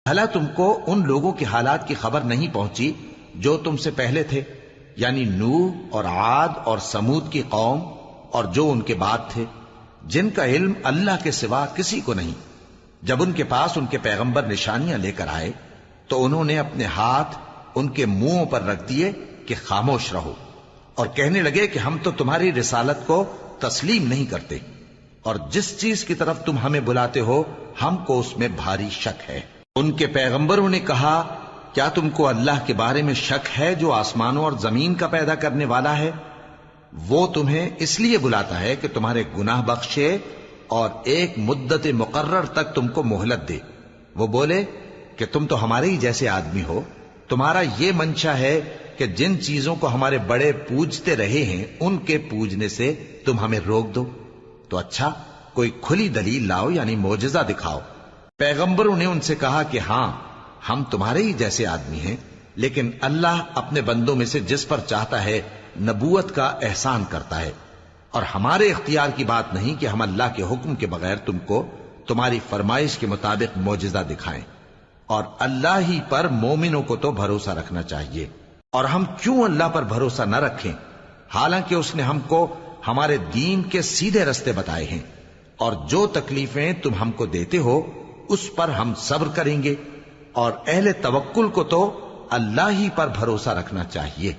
بھلا تم کو ان لوگوں کے حالات کی خبر نہیں پہنچی جو تم سے پہلے تھے، یعنی نوح اور عاد اور سمود کی قوم اور جو ان کے بعد تھے، جن کا علم اللہ کے سوا کسی کو نہیں۔ جب ان کے پاس ان کے پیغمبر نشانیاں لے کر آئے تو انہوں نے اپنے ہاتھ ان کے منہوں پر رکھ دیے کہ خاموش رہو، اور کہنے لگے کہ ہم تو تمہاری رسالت کو تسلیم نہیں کرتے، اور جس چیز کی طرف تم ہمیں بلاتے ہو ہم کو اس میں بھاری شک ہے۔ ان کے پیغمبروں نے کہا، کیا تم کو اللہ کے بارے میں شک ہے جو آسمانوں اور زمین کا پیدا کرنے والا ہے؟ وہ تمہیں اس لیے بلاتا ہے کہ تمہارے گناہ بخشے اور ایک مدت مقرر تک تم کو مہلت دے۔ وہ بولے کہ تم تو ہمارے ہی جیسے آدمی ہو، تمہارا یہ منشا ہے کہ جن چیزوں کو ہمارے بڑے پوجتے رہے ہیں ان کے پوجنے سے تم ہمیں روک دو، تو اچھا کوئی کھلی دلیل لاؤ، یعنی معجزہ دکھاؤ۔ پیغمبروں نے ان سے کہا کہ ہاں، ہم تمہارے ہی جیسے آدمی ہیں، لیکن اللہ اپنے بندوں میں سے جس پر چاہتا ہے نبوت کا احسان کرتا ہے، اور ہمارے اختیار کی بات نہیں کہ ہم اللہ کے حکم کے بغیر تم کو تمہاری فرمائش کے مطابق معجزہ دکھائیں، اور اللہ ہی پر مومنوں کو تو بھروسہ رکھنا چاہیے۔ اور ہم کیوں اللہ پر بھروسہ نہ رکھیں، حالانکہ اس نے ہم کو ہمارے دین کے سیدھے رستے بتائے ہیں، اور جو تکلیفیں تم ہم کو دیتے ہو اس پر ہم صبر کریں گے، اور اہل توکل کو تو اللہ ہی پر بھروسہ رکھنا چاہیے۔